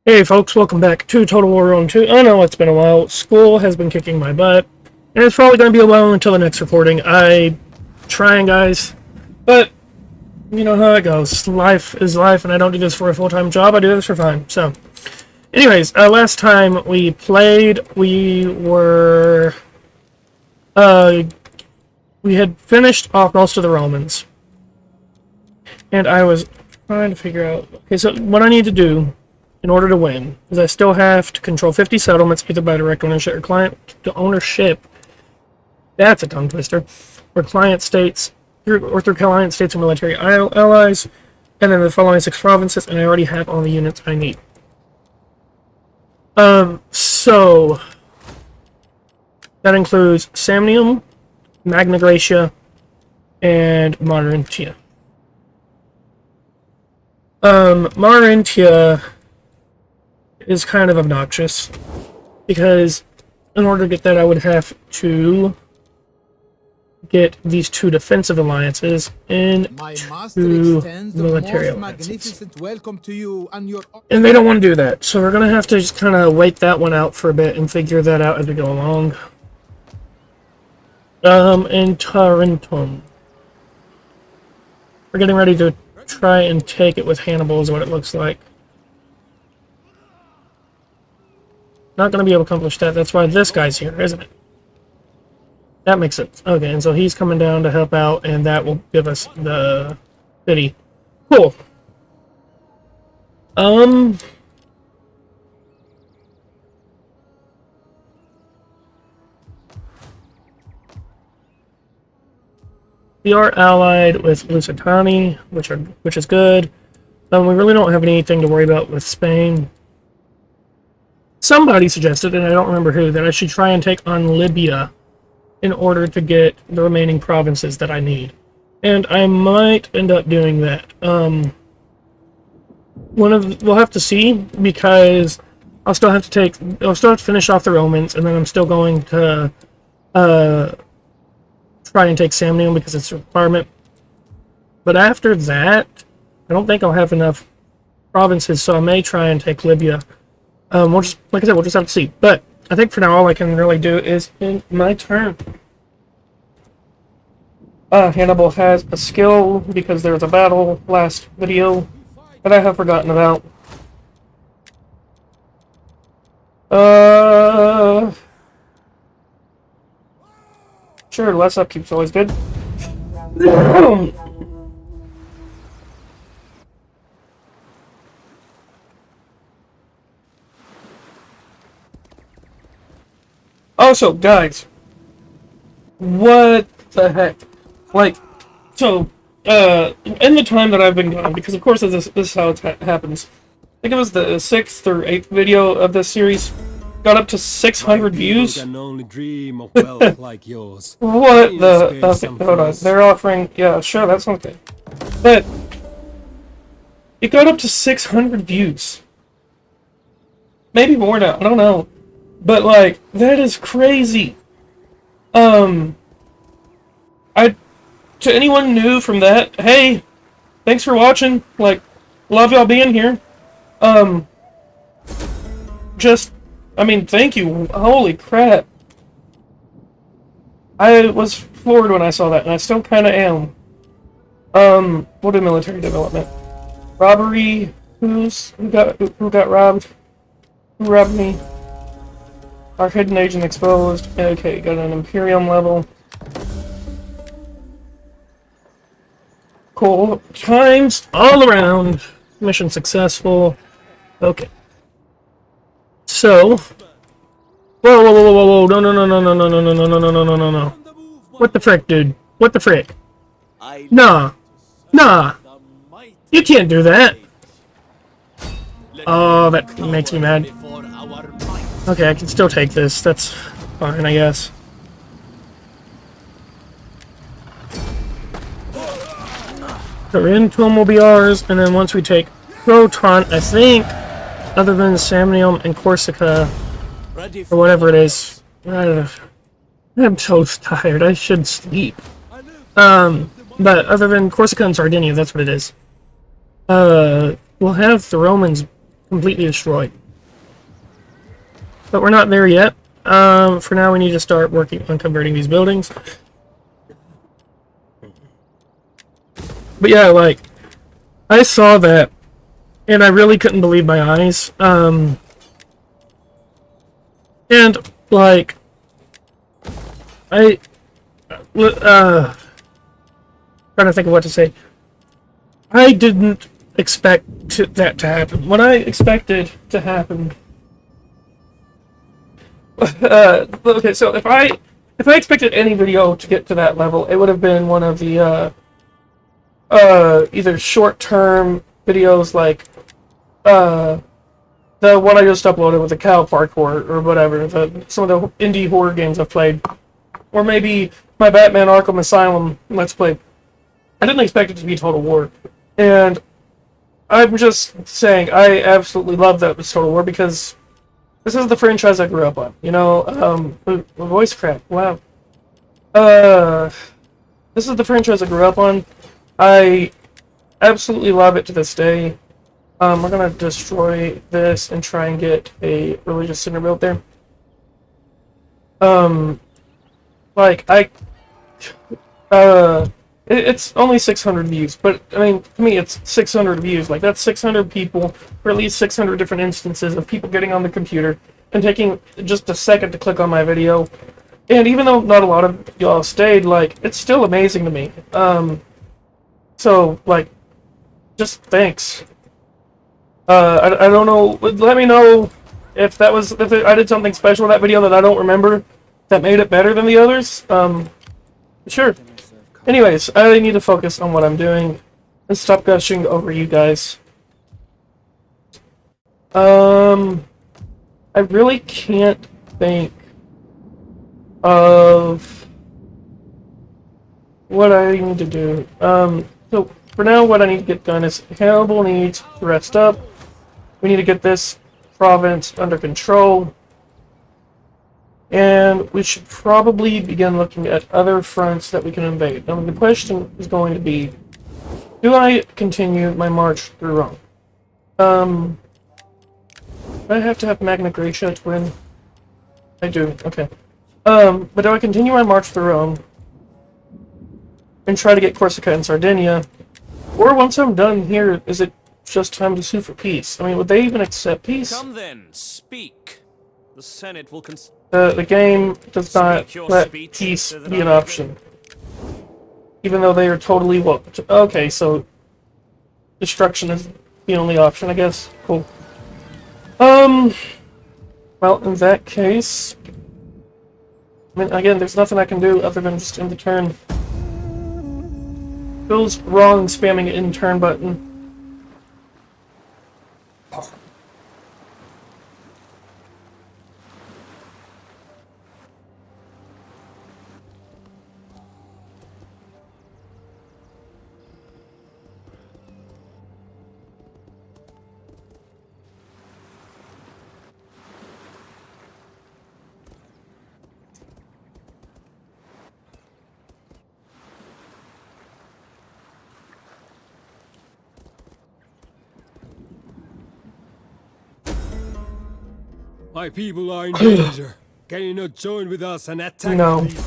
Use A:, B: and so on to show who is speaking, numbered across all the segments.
A: Hey folks, welcome back to Total War Rome 2. I know it's been a while. School has been kicking my butt. And it's probably going to be a while until the next recording. I'm trying, guys. But, you know how it goes. Life is life, and I don't do this for a full-time job. I do this for fun. So, anyways, last time we played, we were... we had finished off most of the Romans. And I was trying to figure out... Okay, so what I need to do in order to win is I still have to control 50 settlements, either by direct ownership or client ownership. That's a tongue twister. Or client states, through client states or military allies, and then the following 6 provinces, and I already have all the units I need. So that includes Samnium, Magna Graecia, and Marintia. Marintia is kind of obnoxious, because in order to get that I would have to get these 2 defensive alliances and 2 military alliances. And they don't want to do that, so we're going to have to just kind of wait that one out for a bit and figure that out as we go along. In Tarentum. We're getting ready to try and take it with Hannibal is what it looks like. Not going to be able to accomplish that. That's why this guy's here, isn't it? That makes sense. Okay, and so he's coming down to help out, and that will give us the city. Cool. We are allied with Lusitani, which is good. We really don't have anything to worry about with Spain. Somebody suggested, and I don't remember who, that I should try and take on Libya in order to get the remaining provinces that I need. And I might end up doing that. We'll have to see, because I'll still have to finish off the Romans, and then I'm still going to try and take Samnium because it's a requirement. But after that, I don't think I'll have enough provinces, so I may try and take Libya. We'll just, like I said, we'll just have to see. But I think for now, all I can really do is in my turn. Hannibal has a skill because there was a battle last video that I have forgotten about. Sure, less upkeep's always good. Also, guys, what the heck? Like, so, in the time that I've been gone, because of course this is how it happens. I think it was the 6th or 8th video of this series. Got up to 600 views. Can only dream of wealth like yours. What the? Hold on, they're offering. Yeah, sure, that sounds good. But it got up to 600 views. Maybe more now. I don't know. But, like, that is crazy. To anyone new from that, hey, thanks for watching. Like, love y'all being here. I mean, thank you. Holy crap. I was floored when I saw that, and I still kind of am. What did military development? Robbery. Who got robbed? Who robbed me? Our hidden agent exposed. Okay, got an Imperium level. Cool. Times all around. Mission successful. Okay. So. Whoa. No. No. What the frick, dude? What the frick? Nah. You can't do that. Oh, that makes me mad. Okay, I can still take this. That's fine, I guess. Tarentum will be ours, and then once we take Proton, I think, other than Samnium and Corsica, or whatever it is, I'm so tired. I should sleep. But other than Corsica and Sardinia, that's what it is. We'll have the Romans completely destroyed. but we're not there yet. For now, we need to start working on converting these buildings. But yeah, like, I saw that, and I really couldn't believe my eyes. And, like, trying to think of what to say. I didn't expect that to happen. What I expected to happen... okay, so if I expected any video to get to that level, it would have been one of the, either short-term videos like, the one I just uploaded with the cow parkour, or whatever, some of the indie horror games I've played. Or maybe my Batman Arkham Asylum Let's Play. I didn't expect it to be Total War. And I'm just saying, I absolutely love that it's Total War because this is the franchise I grew up on. You know, voice crack, wow. This is the franchise I grew up on. I absolutely love it to this day. We're gonna destroy this and try and get a religious center built there. It's only 600 views, but, I mean, to me, it's 600 views. Like, that's 600 people, or at least 600 different instances of people getting on the computer and taking just a second to click on my video. And even though not a lot of y'all stayed, like, it's still amazing to me. So, like, just thanks. I don't know, let me know if I did something special in that video that I don't remember that made it better than the others. Sure. Anyways, I need to focus on what I'm doing and stop gushing over you guys. I really can't think of what I need to do. So for now, what I need to get done is Hannibal needs to rest up. We need to get this province under control. And we should probably begin looking at other fronts that we can invade. Now, the question is going to be, do I continue my march through Rome? Do I have to have Magna Graecia to win? I do, okay. But do I continue my march through Rome and try to get Corsica and Sardinia? Or once I'm done here, is it just time to sue for peace? I mean, would they even accept peace?
B: Come then, speak. The Senate will
A: the game does not let peace be an option. Even though they are totally okay, so destruction is the only option, I guess. Cool. Well, in that case, I mean, again, there's nothing I can do other than just end the turn. Feels wrong spamming an end turn button.
C: My people are in danger. Can you not join with us and attack?
A: No.
C: These?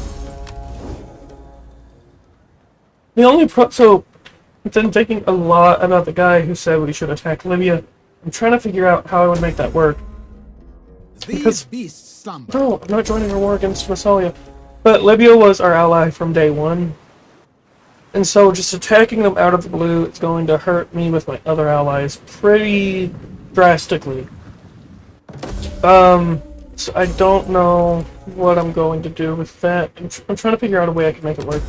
A: The only so it's been thinking a lot about the guy who said we should attack Libya. I'm trying to figure out how I would make that work. Because no, I'm not joining a war against Massalia. But Libya was our ally from day one. And so just attacking them out of the blue is going to hurt me with my other allies pretty drastically. So I don't know what I'm going to do with that. I'm trying to figure out a way I can make it work.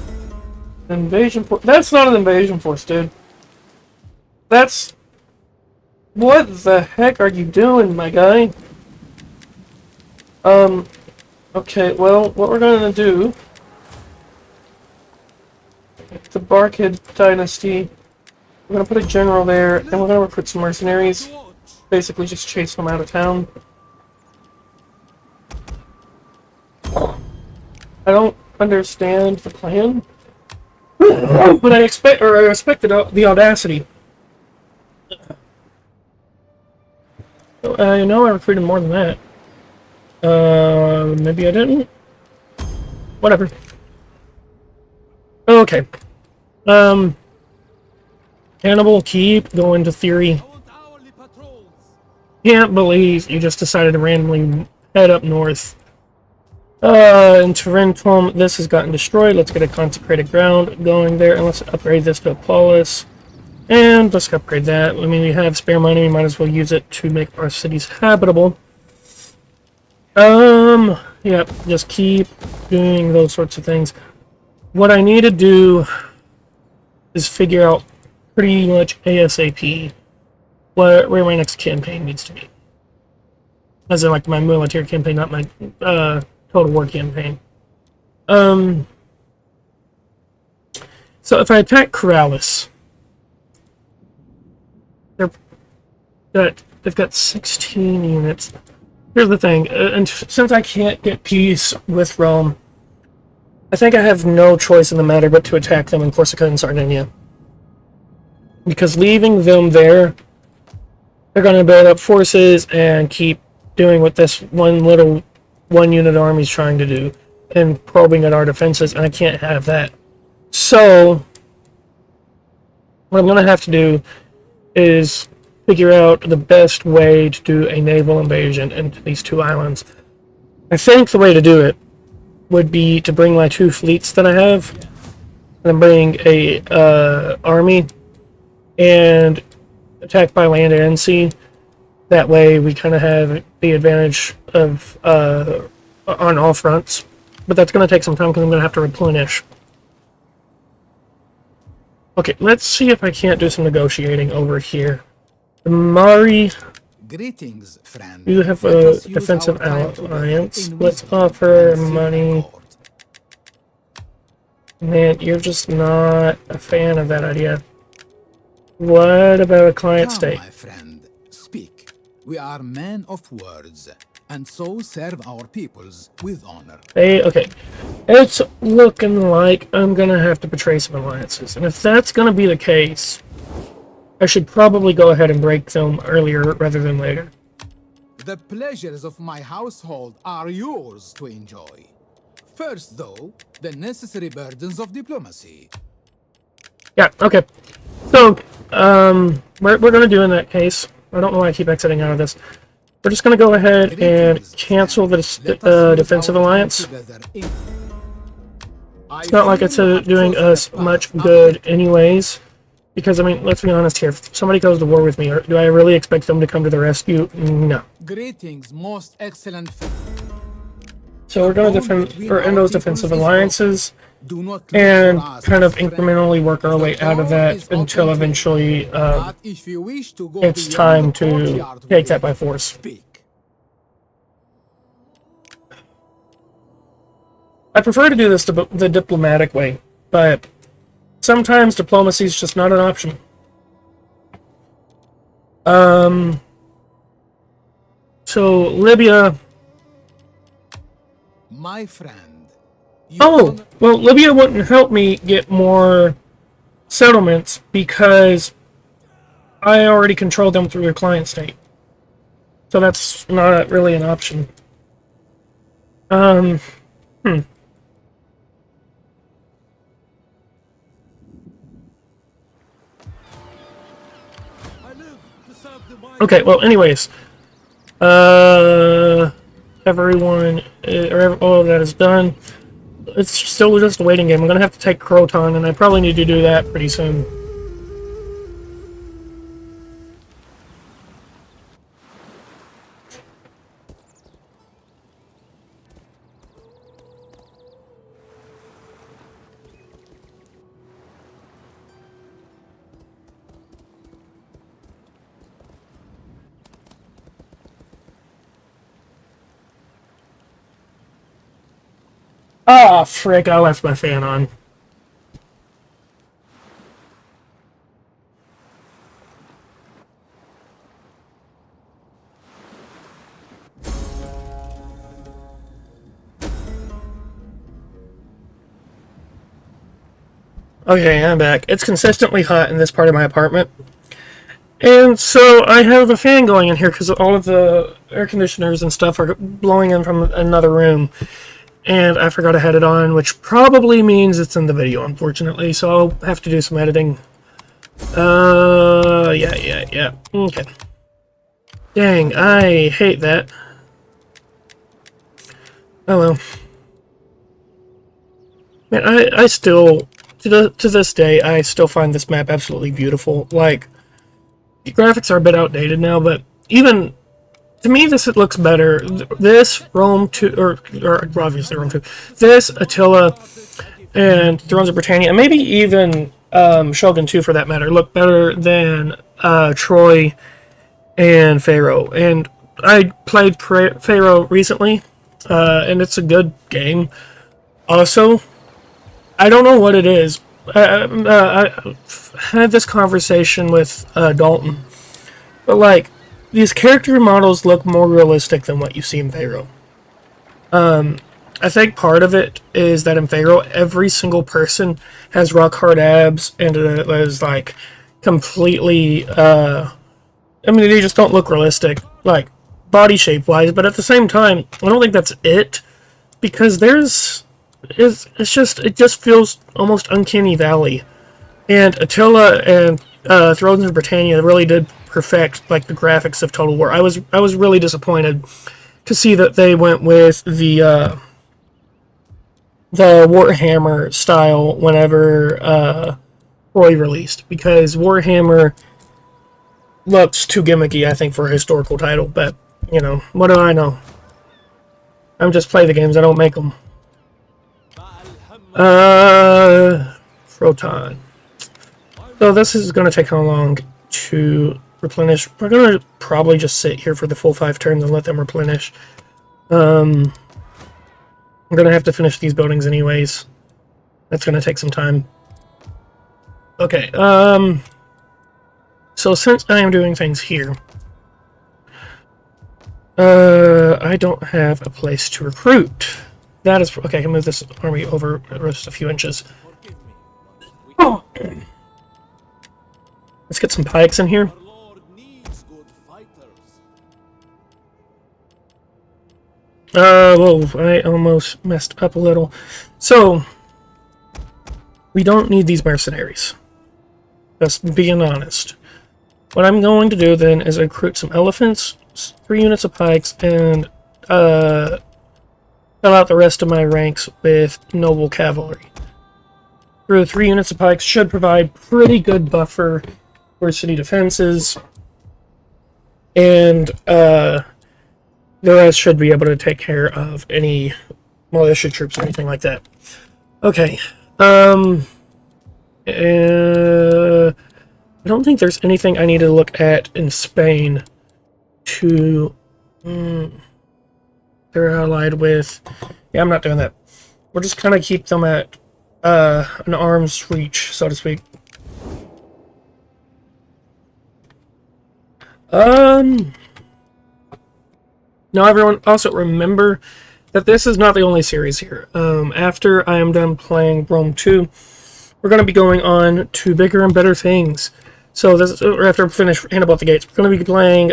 A: Invasion force. That's not an invasion force, dude. That's... What the heck are you doing, my guy? Okay, well, what we're gonna do... The Barkid dynasty. We're gonna put a general there, and we're gonna recruit some mercenaries. Basically just chase them out of town. I don't understand the plan. But I respect the audacity. You know I recruited more than that. Maybe I didn't. Whatever. Okay. Hannibal, keep going to theory. Can't believe you just decided to randomly head up north. In Tarentum, this has gotten destroyed. Let's get a consecrated ground going there, and let's upgrade this to Apollos. And let's upgrade that. I mean, we have spare money. We might as well use it to make our cities habitable. Yeah, just keep doing those sorts of things. What I need to do is figure out pretty much ASAP where my next campaign needs to be. As in, like, my military campaign, not my total war campaign. So if I attack Corrales, they've got 16 units. Here's the thing, and since I can't get peace with Rome, I think I have no choice in the matter but to attack them in Corsica and Sardinia. Because leaving them there, they're going to build up forces and keep doing what this one-unit army is trying to do, and probing at our defenses, and I can't have that. So, what I'm going to have to do is figure out the best way to do a naval invasion into these two islands. I think the way to do it would be to bring my two fleets that I have, and bring a army, and attack by land and sea. That way we kind of have the advantage of on all fronts. But that's going to take some time because I'm going to have to replenish. Okay, let's see if I can't do some negotiating over here. The Mari,
D: Greetings, friend.
A: you have a defensive alliance. Let's offer money. Man, you're just not a fan of that idea. What about a client
D: Come,
A: state?
D: my friend, speak. We are men of words, and so serve our peoples with honor.
A: Hey, okay. It's looking like I'm gonna have to betray some alliances. And if that's gonna be the case, I should probably go ahead and break them earlier rather than later.
D: The pleasures of my household are yours to enjoy. First, though, the necessary burdens of diplomacy.
A: Yeah, okay. So, we're gonna do in that case. I don't know why I keep exiting out of this. We're just gonna go ahead and cancel the defensive alliance. It's not like it's doing us much good anyways. Because, I mean, let's be honest here. If somebody goes to war with me, do I really expect them to come to the rescue? No.
D: Greetings, most excellent.
A: So we're going to end those defensive alliances and kind of incrementally work our way out of that until eventually it's time to take that by force. I prefer to do this the diplomatic way, but sometimes diplomacy is just not an option. So Libya.
D: My friend.
A: Oh, well, Libya wouldn't help me get more settlements because I already control them through a client state. So that's not really an option. Okay, well, anyways. Everyone, or all of that is done. It's still just a waiting game. I'm going to have to take Croton, and I probably need to do that pretty soon. Ah, frick, I left my fan on. Okay, I'm back. It's consistently hot in this part of my apartment. And so I have a fan going in here because all of the air conditioners and stuff are blowing in from another room. And I forgot I had it on, which probably means it's in the video, unfortunately. So I'll have to do some editing. Yeah. Okay. Dang, I hate that. Oh well. Man, I still, to this day, I still find this map absolutely beautiful. Like, the graphics are a bit outdated now, but even, to me, this looks better. This, Rome 2, or obviously Rome 2, this, Attila, and Thrones of Britannia, and maybe even Shogun 2 for that matter, look better than Troy and Pharaoh. And I played Pharaoh recently, and it's a good game. Also, I don't know what it is. I had this conversation with Dalton, but like, these character models look more realistic than what you see in Pharaoh. I think part of it is that in Pharaoh, every single person has rock hard abs and is like completely. I mean, they just don't look realistic, like body shape wise. But at the same time, I don't think that's it, because it just feels almost uncanny valley. And Attila and Thrones of Britannia really did perfect like the graphics of Total War. I was really disappointed to see that they went with the Warhammer style whenever Roy released, because Warhammer looks too gimmicky, I think, for a historical title. But you know, what do I know? I'm just play the games, I don't make them. Proton. So this is going to take how long to replenish? We're going to probably just sit here for the full 5 turns and let them replenish. I'm going to have to finish these buildings anyways. That's going to take some time. Okay, so since I am doing things here, I don't have a place to recruit. That is... Okay, I can move this army over just a few inches. Oh. Let's get some pikes in here. Whoa, I almost messed up a little. So, we don't need these mercenaries. Just being honest. What I'm going to do then is recruit some elephants, 3 units of pikes, and fill out the rest of my ranks with noble cavalry. Through 3 units of pikes should provide pretty good buffer for city defenses, and the rest should be able to take care of any militia troops or anything like that. Okay. I don't think there's anything I need to look at in Spain to... they're allied with... Yeah, I'm not doing that. We'll just kind of keep them at an arm's reach, so to speak. Now, everyone, also remember that this is not the only series here. After I am done playing Rome 2, we're going to be going on to bigger and better things. So, this, after I finish Hannibal at the Gates, we're going to be playing...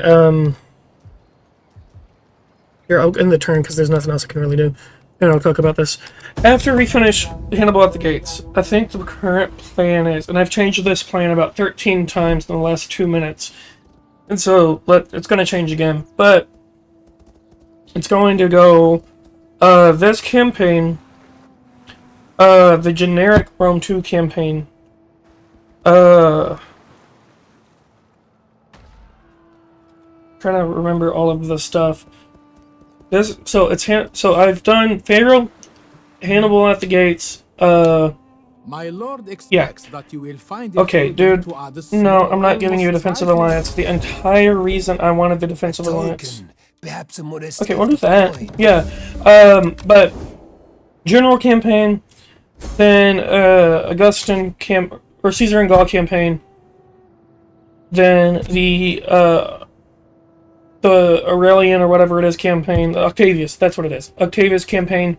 A: Here, I'll end the turn because there's nothing else I can really do. And I'll talk about this. After we finish Hannibal at the Gates, I think the current plan is... And I've changed this plan about 13 times in the last 2 minutes. And so, it's going to change again. But... it's going to go, this campaign, the generic Rome 2 campaign, trying to remember all of the stuff. So I've done Pharaoh, Hannibal at the Gates,
D: My lord expects that you will find it
A: okay, dude,
D: to add a
A: no, I'm not
D: small,
A: giving you a
D: almost
A: defensive
D: 5
A: alliance. The entire reason I wanted the defensive alliance.
E: Perhaps a modest
A: Okay, what is that?
E: coin.
A: Yeah, but general campaign, then Augustan or Caesar and Gaul campaign, then the Aurelian or whatever it is campaign, Octavius, that's what it is, Octavius campaign,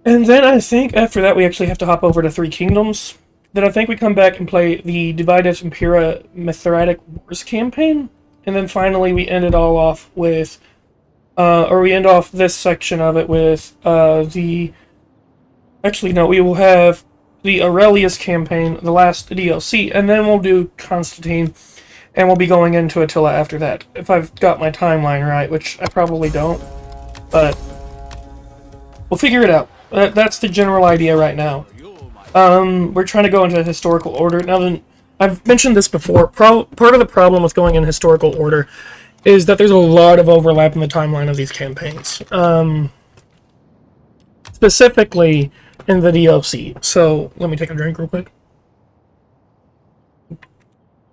A: and then I think after that we actually have to hop over to 3 Kingdoms, then I think we come back and play the Divided Impera Mithratic Wars campaign, and then finally we end it all off with, or we end off this section of it with the. Actually, no, we will have the Aurelius campaign, the last DLC, and then we'll do Constantine, and we'll be going into Attila after that. If I've got my timeline right, which I probably don't, but we'll figure it out. That's the general idea right now. We're trying to go into historical order. Now then, I've mentioned this before. Part of the problem with going in historical order is that there's a lot of overlap in the timeline of these campaigns. Specifically in the DLC. So, let me take a drink real quick.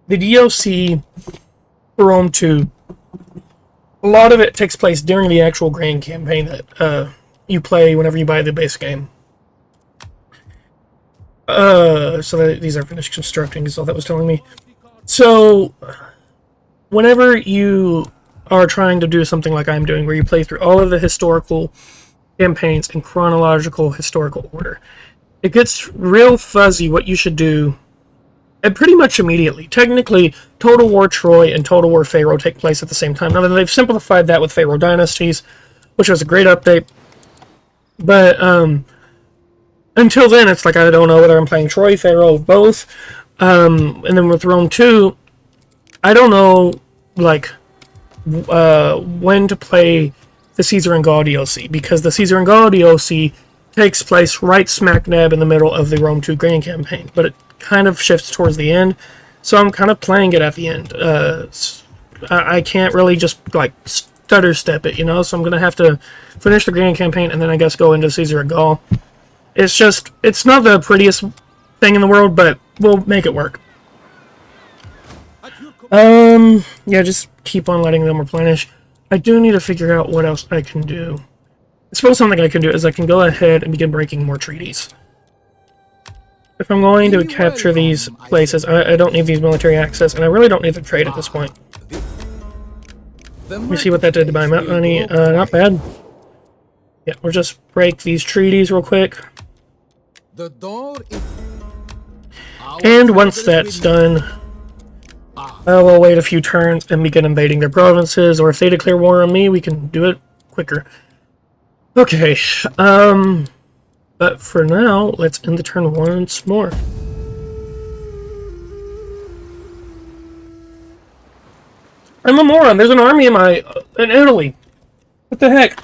A: The DLC for Rome 2, a lot of it takes place during the actual grand campaign that you play whenever you buy the base game. These are finished constructing is all that was telling me. So, whenever you are trying to do something like I'm doing, where you play through all of the historical campaigns in chronological historical order, it gets real fuzzy what you should do, and pretty much immediately. Technically, Total War Troy and Total War Pharaoh take place at the same time. Now, they've simplified that with Pharaoh Dynasties, which was a great update, but, until then, it's like I don't know whether I'm playing Troy, Pharaoh, both. And then with Rome 2, I don't know, like, when to play the Caesar and Gaul DLC, because the Caesar and Gaul DLC takes place right smack dab in the middle of the Rome 2 Grand Campaign, but it kind of shifts towards the end, so I'm kind of playing it at the end. I can't really just, like, stutter step it, you know, so I'm going to have to finish the Grand Campaign and then I guess go into Caesar and Gaul. It's just, it's not the prettiest thing in the world, but we'll make it work. Yeah, just keep on letting them replenish. I do need to figure out what else I can do. I suppose something I can do is I can go ahead and begin breaking more treaties. If I'm going to capture these places, I don't need these military access, and I really don't need the trade at this point. Let me see what that did to my money. Not bad. Yeah, we'll just break these treaties real quick. And once that's done, we'll wait a few turns and begin invading their provinces, or if they declare war on me, we can do it quicker. Okay, but for now, let's end the turn once more. I'm a moron, there's an army in Italy. What the heck?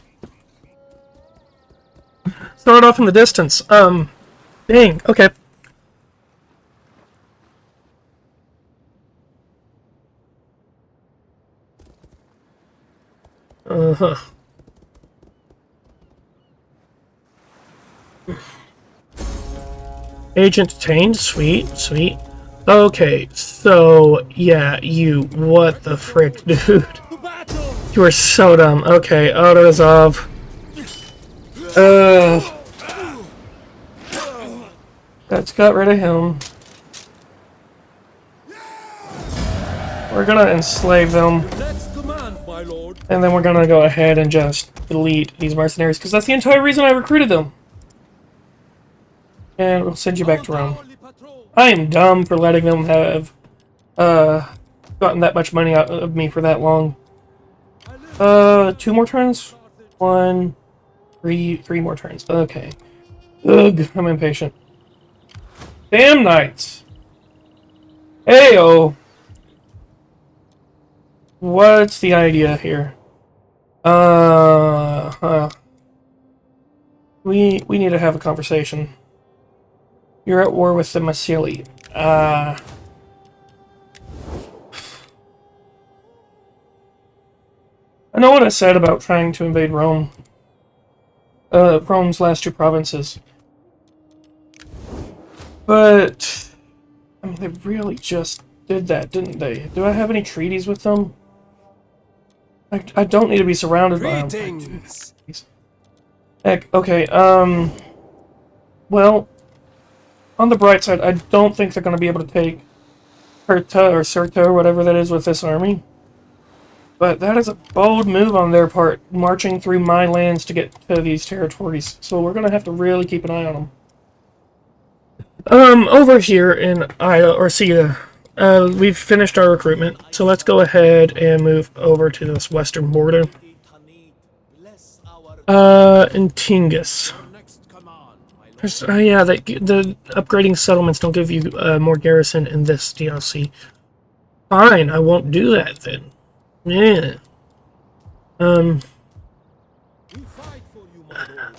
A: Start off in the distance. Dang, okay. Uh-huh. Agent detained, sweet, sweet. Okay, so, yeah, what the frick, dude? You are so dumb. Okay, auto-resolve. That's got rid of him. We're gonna enslave them. And then we're gonna go ahead and just delete these mercenaries, because that's the entire reason I recruited them. And we'll send you back to Rome. I am dumb for letting them have gotten that much money out of me for that long. 2 more turns? 1, 3 more turns. Okay. Ugh, I'm impatient. Damn knights! Heyo! What's the idea here? We need to have a conversation. You're at war with the Massili. I know what I said about trying to invade Rome. Rome's last 2 provinces. But, I mean, they really just did that, didn't they? Do I have any treaties with them? I don't need to be surrounded by them. Heck, okay, well, on the bright side, I don't think they're going to be able to take Herta or Cirta or whatever that is with this army. But that is a bold move on their part, marching through my lands to get to these territories. So we're going to have to really keep an eye on them. Over here in Orcia, we've finished our recruitment, so let's go ahead and move over to this western border. In Tingus. Yeah, the upgrading settlements don't give you more garrison in this DLC. Fine, I won't do that then. Yeah.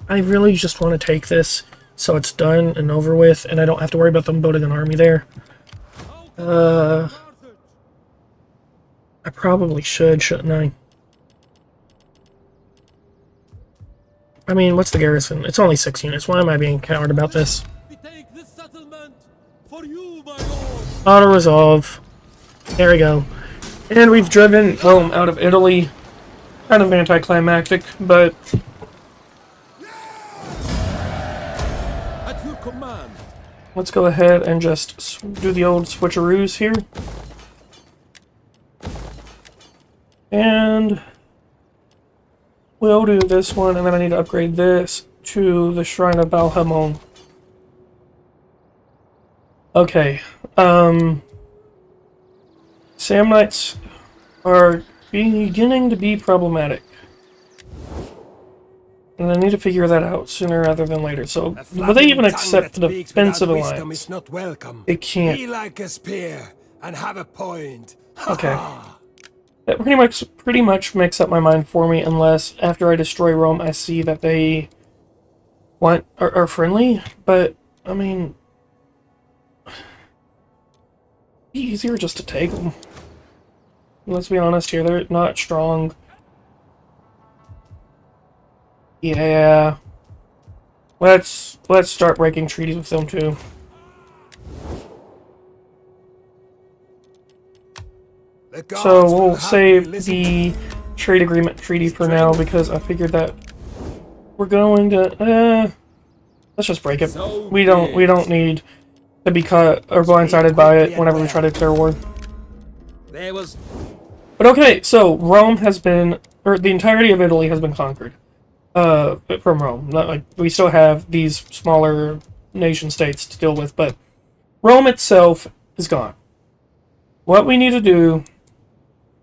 A: I really just want to take this so it's done and over with, and I don't have to worry about them building an army there. I probably shouldn't I? I mean, what's the garrison? It's only 6 units. Why am I being a coward about this? Auto-resolve. There we go. And we've driven Rome out of Italy. Kind of anticlimactic, but...
C: At your command.
A: Let's go ahead and just do the old switcheroos here. And... we'll do this one, and then I need to upgrade this to the Shrine of Balhamon. Okay, Samnites are beginning to be problematic. And I need to figure that out sooner rather than later. So, will they even accept the defensive alliance?
C: Not welcome.
A: They can't.
C: Be like a spear and have a point.
A: Okay. That pretty much makes up my mind for me, unless after I destroy Rome I see that they are friendly, but I mean, be easier just to take them. Let's be honest here, they're not strong. Yeah. Let's start breaking treaties with them too. So we'll save the trade agreement treaty for now because I figured that we're going to let's just break it. We don't need to be caught or blindsided by it whenever we try to declare war. But okay, so Rome has been, or the entirety of Italy has been conquered from Rome. Not like we still have these smaller nation states to deal with, but Rome itself is gone. What we need to do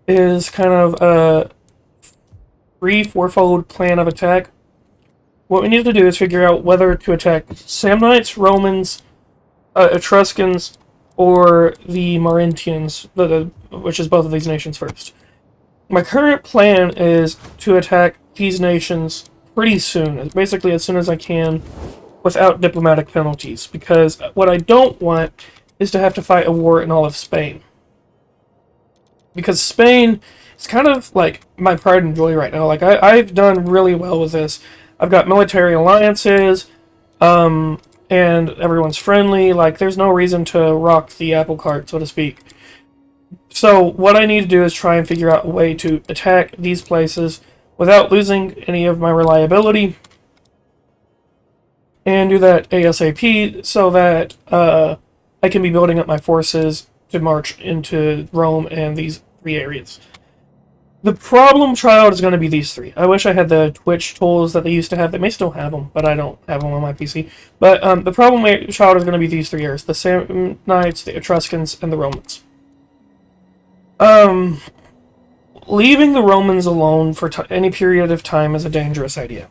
A: is kind of a fourfold plan of attack. What we need to do is figure out whether to attack Samnites, Romans, Etruscans, or the Maurentians, which is both of these nations first. My current plan is to attack these nations pretty soon, basically as soon as I can, without diplomatic penalties, because what I don't want is to have to fight a war in all of Spain. Because Spain is kind of like my pride and joy right now. Like, I've done really well with this. I've got military alliances, and everyone's friendly. Like, there's no reason to rock the apple cart, so to speak. So, what I need to do is try and figure out a way to attack these places without losing any of my reliability. And do that ASAP so that I can be building up my forces to march into Rome and these 3 areas. The problem child is going to be these 3. I wish I had the Twitch tools that they used to have. They may still have them, but I don't have them on my PC. But the problem child is going to be these 3 areas. The Samnites, the Etruscans, and the Romans. Leaving the Romans alone for any period of time is a dangerous idea.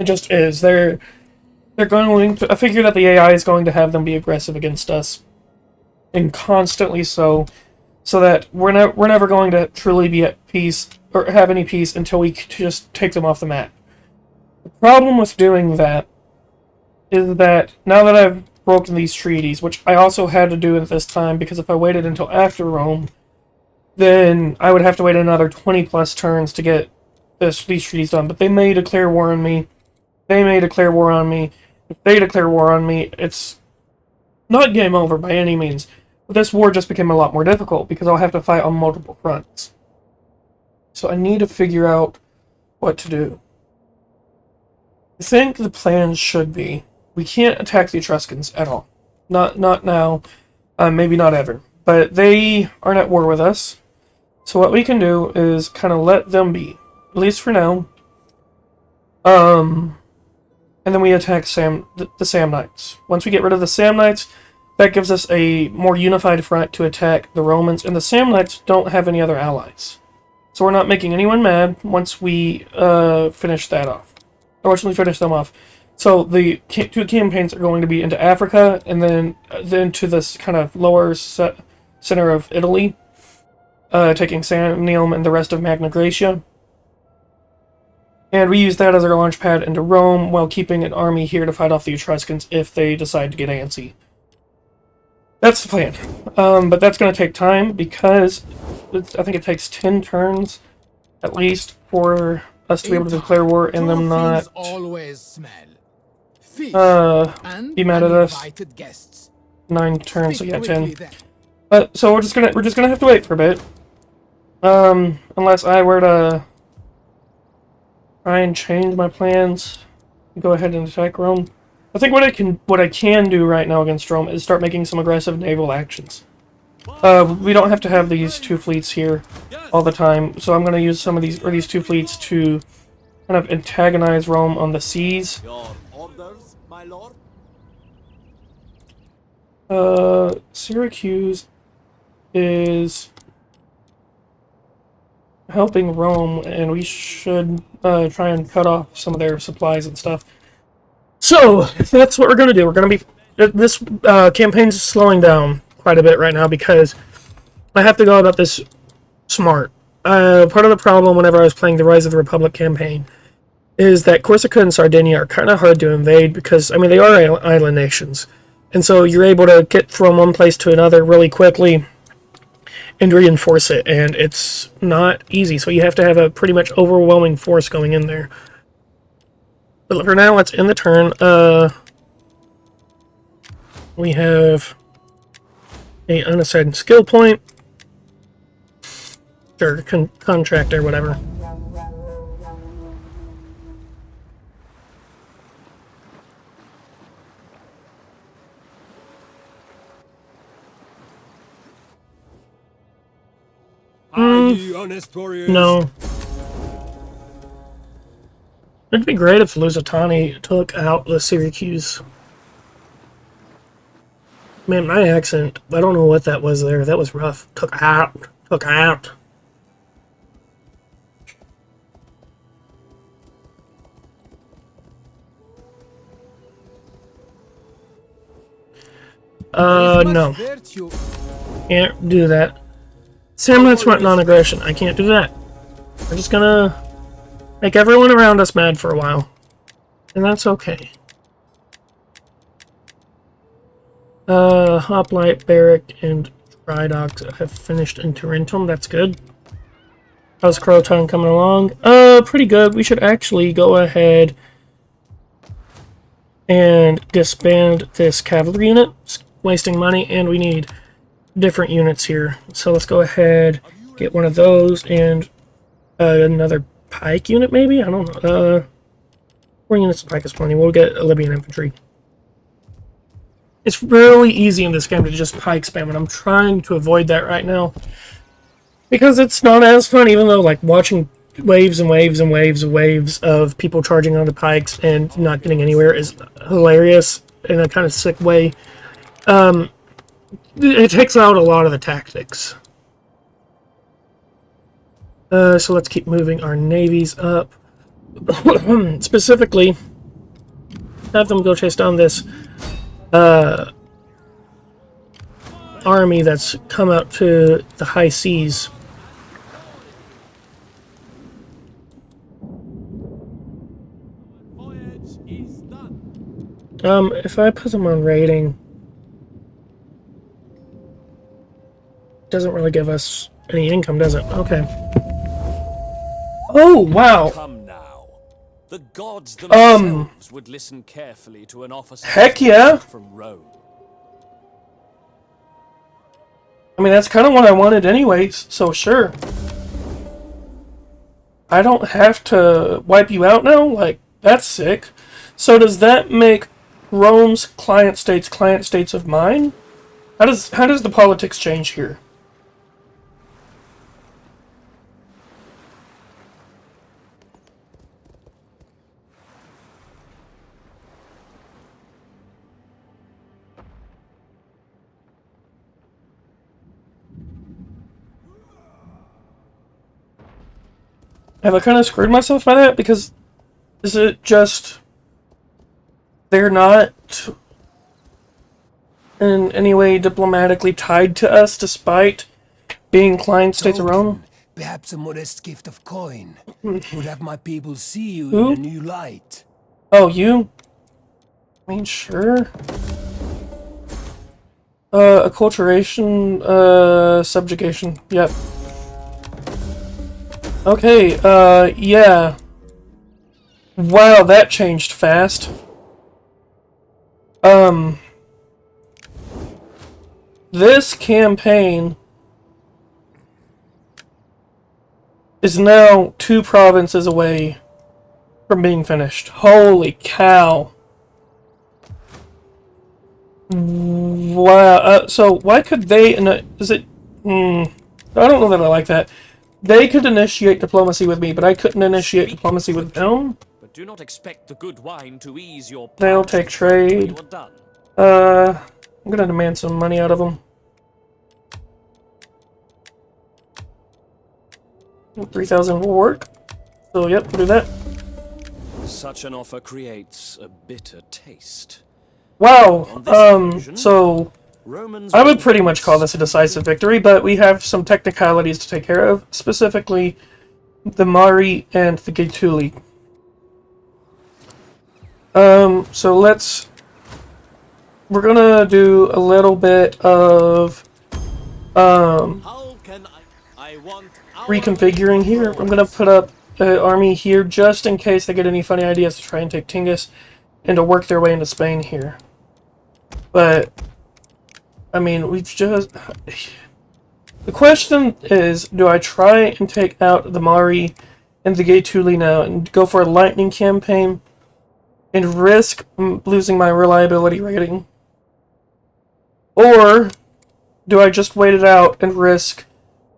A: It just is. They're going to... I figure that the AI is going to have them be aggressive against us. And constantly so that we're never going to truly be at peace, or have any peace, until we just take them off the map. The problem with doing that is that, now that I've broken these treaties, which I also had to do at this time, because if I waited until after Rome, then I would have to wait another 20 plus turns to get these treaties done. But they may declare war on me. They may declare war on me. If they declare war on me, it's not game over by any means. But this war just became a lot more difficult because I'll have to fight on multiple fronts. So I need to figure out what to do. I think the plan should be, we can't attack the Etruscans at all. Not now, maybe not ever. But they aren't at war with us. So what we can do is kind of let them be, at least for now. And and then we attack the Samnites. Once we get rid of the Samnites, that gives us a more unified front to attack the Romans, and the Samnites don't have any other allies. So we're not making anyone mad once we finish that off. Or once we finish them off. So the two campaigns are going to be into Africa, and then to this kind of lower center of Italy, taking Samnium and the rest of Magna Graecia. And we use that as our launch pad into Rome, while keeping an army here to fight off the Etruscans if they decide to get antsy. That's the plan. But that's going to take time, because I think it takes 10 turns, at least, for us to be able to declare war and them not
D: always smell. Fish
A: be mad at us.
D: Guests.
A: 9 turns, so yeah, 10. But so we're just gonna have to wait for a bit. Unless I were to try and change my plans, go ahead and attack Rome. I think what I can do right now against Rome is start making some aggressive naval actions. We don't have to have these 2 fleets here all the time, so I'm going to use some of these 2 fleets to kind of antagonize Rome on the seas.
E: Your orders, my lord?
A: Syracuse is helping Rome, and we should try and cut off some of their supplies and stuff. So that's what we're going to do. We're going to be this campaign's slowing down quite a bit right now because I have to go about this smart. Part of the problem whenever I was playing the Rise of the Republic campaign is that Corsica and Sardinia are kind of hard to invade because, I mean, they are island nations. And so you're able to get from one place to another really quickly and reinforce it, and it's not easy. So you have to have a pretty much overwhelming force going in there. But for now, let's end the turn. We have a unassigned skill point. Sure, contract or whatever.
C: Are ye honest warriors?
A: No. It'd be great if Lusitani took out the Syracuse. Man, my accent, I don't know what that was there. That was rough. Took out. Took out. No. Can't do that. Samnites went non-aggression. I can't do that. We're just gonna make everyone around us mad for a while. And that's okay. Hoplite, Barrack, and Tridox have finished in Tarentum. That's good. How's Croton coming along? Pretty good. We should actually go ahead and disband this cavalry unit. It's wasting money, and we need different units here. So let's go ahead, get one of those, and another pike unit, maybe? I don't know. 4 units of pike is plenty. We'll get Libyan infantry. It's really easy in this game to just pike spam, and I'm trying to avoid that right now. Because it's not as fun, even though, like, watching waves and waves and waves and waves of people charging onto pikes and not getting anywhere is hilarious in a kind of sick way. It takes out a lot of the tactics. So let's keep moving our navies up. Specifically, have them go chase down this army that's come out to the high seas. If I put them on raiding, doesn't really give us any income, does it? Okay. Oh, wow.
B: Come now. The gods themselves would listen carefully to an officer
A: Heck yeah.
B: from Rome.
A: I mean, that's kind of what I wanted anyways, so sure. I don't have to wipe you out now? Like, that's sick. So does that make Rome's client states of mine? How does the politics change here? Have I kind of screwed myself by that? Because is it just they're not in any way diplomatically tied to us despite being client states of Rome?
C: Perhaps a modest gift of coin would have my people see you
A: Who?
C: in a new light.
A: Oh, you? I mean, sure. Acculturation, subjugation. Yep. Okay, yeah. Wow, that changed fast. This campaign is now 2 provinces away from being finished. Holy cow. Wow, so why could they, is it, I don't know that I like that. They could initiate diplomacy with me, but I couldn't initiate diplomacy with them?
B: But do not expect the good wine to ease your
A: They'll
B: parched
A: take
B: throat when
A: trade.
B: you are done.
A: I'm gonna demand some money out of them. 3,000 will work. So, yep, we'll do that.
B: Such an offer creates a bitter taste.
A: Wow,
B: On this occasion,
A: so
B: Romans
A: I would pretty much call this a decisive victory, but we have some technicalities to take care of, specifically the Mari and the Gaetuli. So we're gonna do a little bit of,
E: How can I want our
A: reconfiguring here. I'm gonna put up an army here just in case they get any funny ideas to try and take Tingis and to work their way into Spain here. But, I mean, we've just... The question is, do I try and take out the Mari and the Gaetuli now and go for a lightning campaign and risk losing my reliability rating? Or do I just wait it out and risk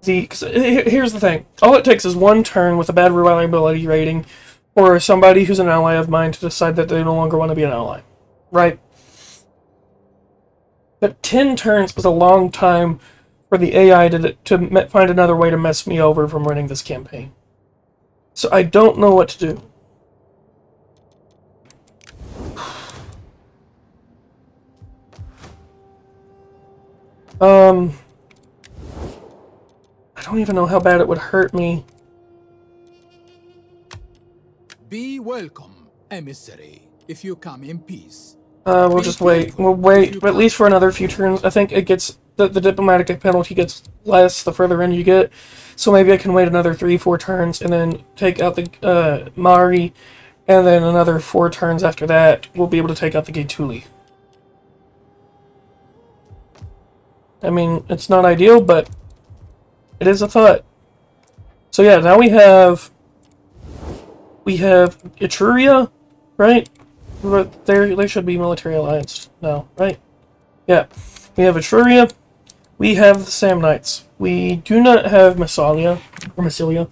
A: the... Cause here's the thing. All it takes is one turn with a bad reliability rating for somebody who's an ally of mine to decide that they no longer want to be an ally. Right? But 10 turns was a long time for the AI to find another way to mess me over from running this campaign. So I don't know what to do. I don't even know how bad it would hurt me.
D: Be welcome, emissary, if you come in peace.
A: We'll just wait. We'll wait at least for another few turns. I think it gets... The diplomatic penalty gets less the further in you get. So maybe I can wait another 3-4 turns and then take out the Mari. And then another 4 turns after that, we'll be able to take out the Gaetuli. I mean, it's not ideal, but it is a thought. So yeah, now we have Etruria, right? But they should be military alliance now, right? Yeah. We have Etruria. We have the Samnites. We do not have Massalia, or Massilia.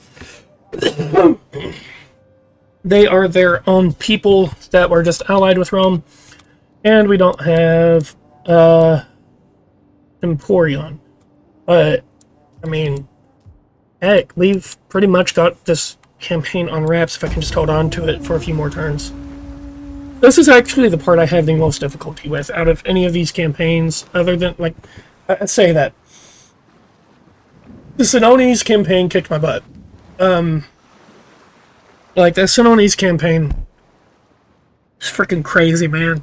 A: They are their own people that were just allied with Rome. And we don't have Emporion. But, I mean, heck, we've pretty much got this campaign on wraps if I can just hold on to it for a few more turns. This is actually the part I have the most difficulty with out of any of these campaigns, other than, like, I say that. The Senones campaign kicked my butt. Like, the Senones campaign is freaking crazy, man.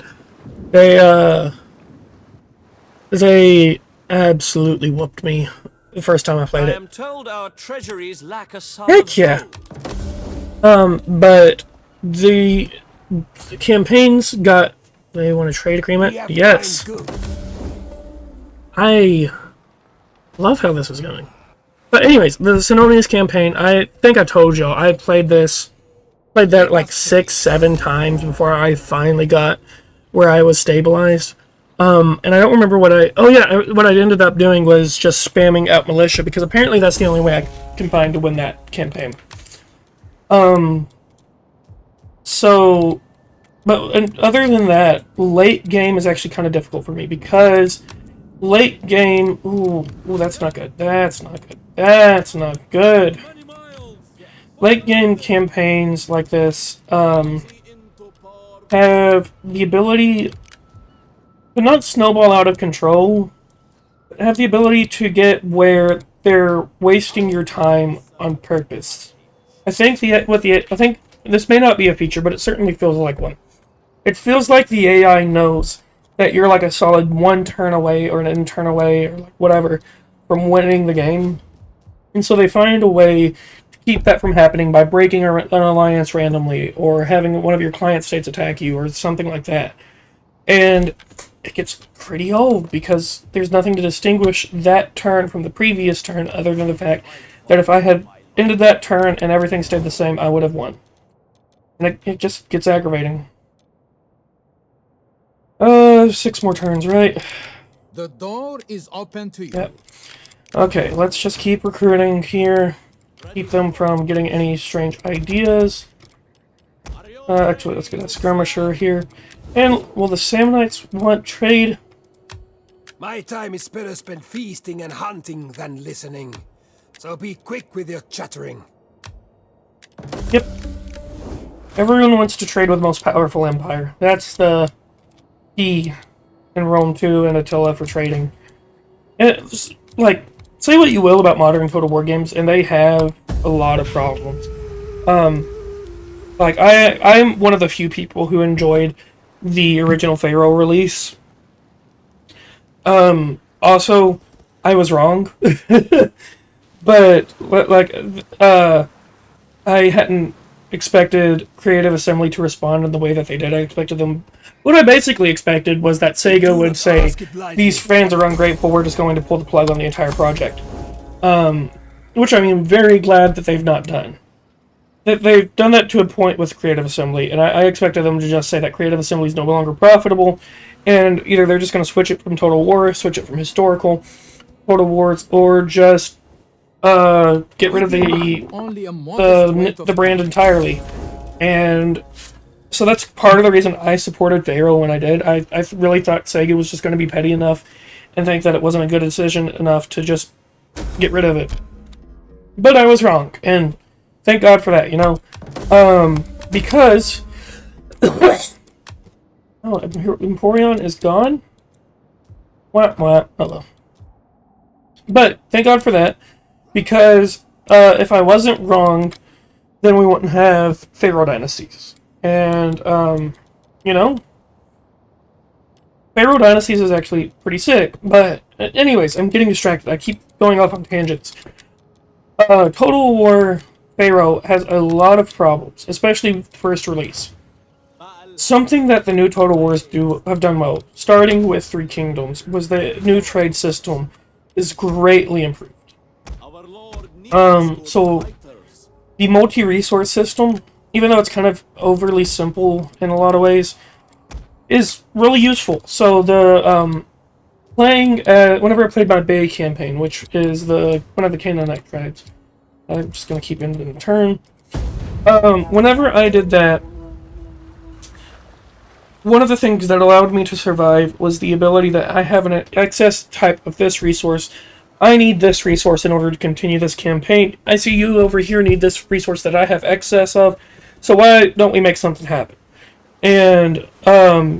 A: They absolutely whooped me the first time I played
B: I
A: it.
B: am told our treasuries lack a sum
A: Heck
B: of
A: yeah.
B: gold.
A: But the campaigns got... They want a trade agreement? Yes. I love how this is going. But anyways, the Senones campaign, I think I told y'all, I played that like 6-7 times before I finally got where I was stabilized. And I don't remember what I ended up doing was just spamming out militia, because apparently that's the only way I can find to win that campaign. So, but other than that, late game is actually kind of difficult for me, because late game, ooh, that's not good. That's not good. That's not good. late game campaigns like this have the ability to not snowball out of control, but have the ability to get where they're wasting your time on purpose. I think I think this may not be a feature, but it certainly feels like one. It feels like the AI knows that you're like a solid one turn away or an turn away or like whatever from winning the game. And so they find a way to keep that from happening by breaking an alliance randomly or having one of your client states attack you or something like that. And it gets pretty old because there's nothing to distinguish that turn from the previous turn other than the fact that if I had ended that turn and everything stayed the same, I would have won. And it just gets aggravating. 6 more turns, right?
D: The door is open to you.
A: Yep. Okay, let's just keep recruiting here. Keep them from getting any strange ideas. Actually, let's get a skirmisher here. And will the Samnites want trade?
C: My time is better spent feasting and hunting than listening. So be quick with your chattering.
A: Yep. Everyone wants to trade with the most powerful empire. That's the key in Rome 2 and Attila for trading. And it's, like, say what you will about modern Total War games, and they have a lot of problems. Like, I'm one of the few people who enjoyed the original Pharaoh release. Also, I was wrong. But, like, I hadn't expected Creative Assembly to respond in the way that they did. I expected them... What I basically expected was that Sega would say, these fans are ungrateful, we're just going to pull the plug on the entire project. Which I'm very glad that they've not done. They've done that to a point with Creative Assembly, and I expected them to just say that Creative Assembly is no longer profitable, and either they're just going to switch it from Total War, switch it from historical Total Wars, or just get rid of the brand entirely. And so that's part of the reason I supported Pharaoh when I did. I really thought Sega was just going to be petty enough and think that it wasn't a good decision enough to just get rid of it. But I was wrong, and thank God for that, you know? Because... oh, Emporion is gone? What? Oh well. But, thank God for that, because if I wasn't wrong, then we wouldn't have Pharaoh dynasties. And, you know, Pharaoh dynasties is actually pretty sick. But, anyways, I'm getting distracted. I keep going off on tangents. Total War Pharaoh has a lot of problems, especially first release. Something that the new Total Wars have done well, starting with Three Kingdoms, was the new trade system is greatly improved. So the multi-resource system, even though it's kind of overly simple in a lot of ways, is really useful. So the whenever I played my Bay campaign, which is one of the Canaanite tribes, I'm just gonna keep ending the turn. Whenever I did that, one of the things that allowed me to survive was the ability that I have an excess type of this resource. I need this resource in order to continue this campaign. I see you over here need this resource that I have excess of, so why don't we make something happen? And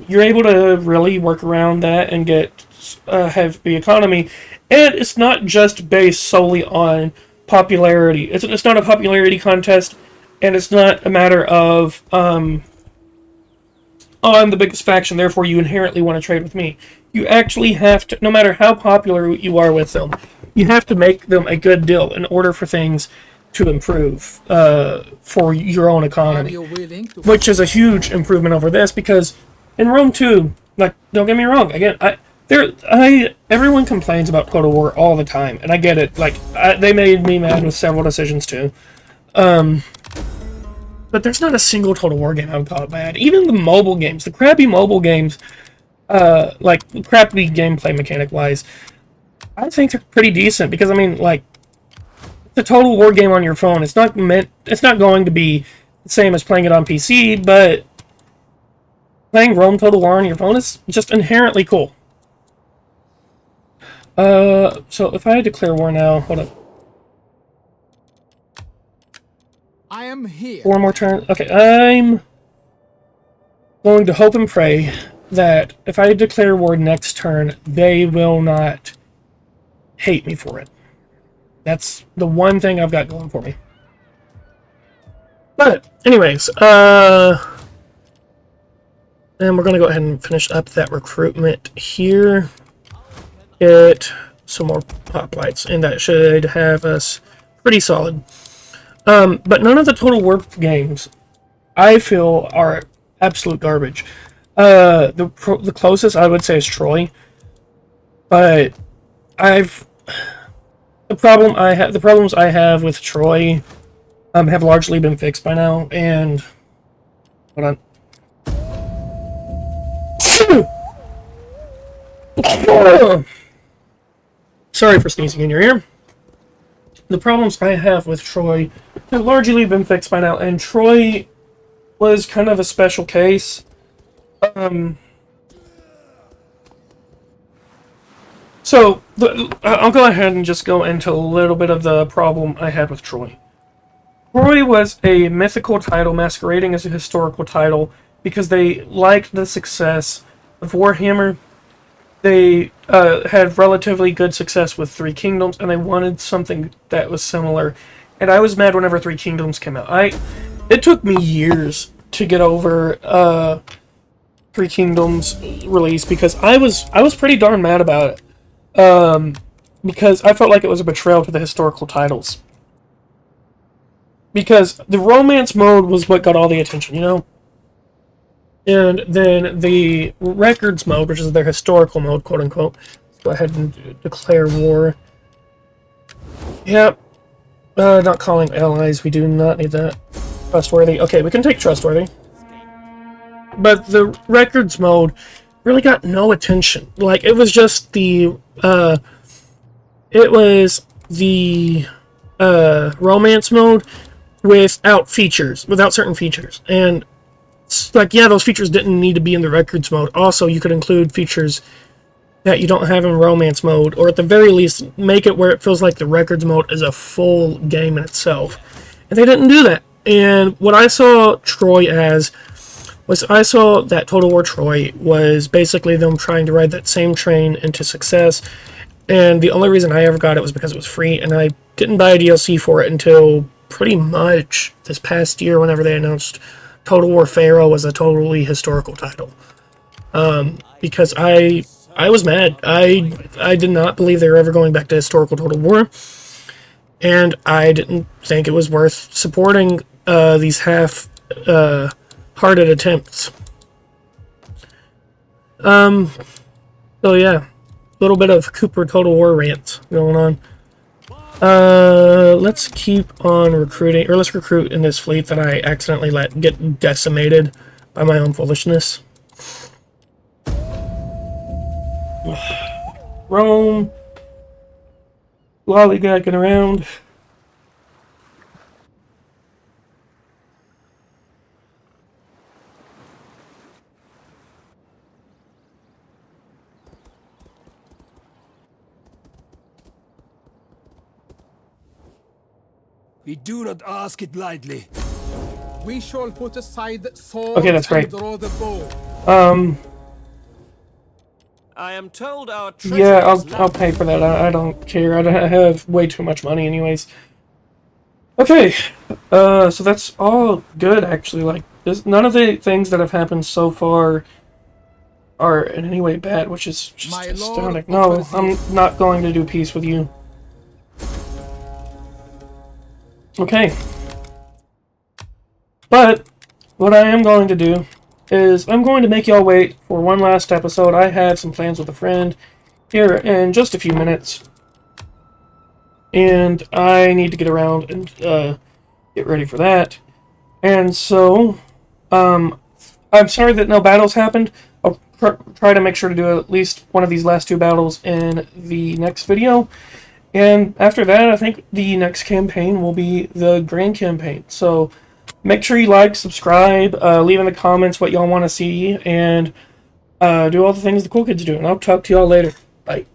A: you're able to really work around that and have the economy. And it's not just based solely on popularity. It's not a popularity contest, and it's not a matter of I'm the biggest faction, therefore you inherently want to trade with me. You actually have to, no matter how popular you are with them, you have to make them a good deal in order for things to improve for your own economy. Which is a huge improvement over this, because in Rome 2, like, don't get me wrong, again, everyone complains about Total War all the time, and I get it. Like, they made me mad with several decisions too. But there's not a single Total War game I would call it bad. Even the mobile games, the crappy mobile games, like crappy gameplay mechanic wise, I think they're pretty decent, because I mean, like, the Total War game on your phone, it's not going to be the same as playing it on PC, but playing Rome Total War on your phone is just inherently cool. So if I declare war now, hold up.
D: I am here.
A: 4 more turns. Okay, I'm going to hope and pray that if I declare war next turn, they will not hate me for it. That's the one thing I've got going for me. But, anyways, and we're going to go ahead and finish up that recruitment here. Get some more hoplites, and that should have us pretty solid. But none of the Total War games, I feel, are absolute garbage. The closest I would say is Troy, but the problems I have with Troy have largely been fixed by now. And hold on. Sorry for sneezing in your ear. The problems I have with Troy have largely been fixed by now, and Troy was kind of a special case. So, I'll go ahead and just go into a little bit of the problem I had with Troy. Troy was a mythical title masquerading as a historical title because they liked the success of Warhammer. They had relatively good success with Three Kingdoms, and they wanted something that was similar. And I was mad whenever Three Kingdoms came out. It took me years to get over Three Kingdoms release because I was pretty darn mad about it. Because I felt like it was a betrayal to the historical titles. Because the romance mode was what got all the attention, you know? And then the records mode, which is their historical mode, quote unquote. Let's go ahead and declare war. Yep. Not calling allies. We do not need that. Trustworthy. Okay, we can take trustworthy. But the records mode really got no attention. Like, it was just the romance mode without certain features. And like, yeah, those features didn't need to be in the records mode. Also, you could include features that you don't have in romance mode, or at the very least, make it where it feels like the records mode is a full game in itself. And they didn't do that. And what I saw Troy as was, I saw that Total War Troy was basically them trying to ride that same train into success. And the only reason I ever got it was because it was free, and I didn't buy a DLC for it until pretty much this past year whenever they announced Total War Pharaoh was a totally historical title. Because I was mad. I did not believe they were ever going back to historical Total War, and I didn't think it was worth supporting these half-hearted attempts. So yeah, a little bit of Cooper Total War rants going on. Let's keep on recruiting, or let's recruit in this fleet that I accidentally let get decimated by my own foolishness. Rome, lollygagging around.
C: We do not ask it lightly.
D: We shall put aside swords
A: Okay, that's great.
D: and draw the bow.
B: I am told our
A: Yeah,
B: treasure is
A: I'll pay for that. I don't care. I have way too much money anyways. Okay, so that's all good, actually. Like, none of the things that have happened so far are in any way bad, which is just
D: My
A: astounding.
D: lord
A: No,
D: offers
A: I'm not going to do peace with you. Okay. But what I am going to do is I'm going to make y'all wait for one last episode. I have some plans with a friend here in just a few minutes. And I need to get around and get ready for that. And so, I'm sorry that no battles happened. I'll try to make sure to do at least one of these last 2 battles in the next video. And after that, I think the next campaign will be the Grand Campaign. So make sure you like, subscribe, leave in the comments what y'all want to see, and do all the things the cool kids do. And I'll talk to y'all later. Bye.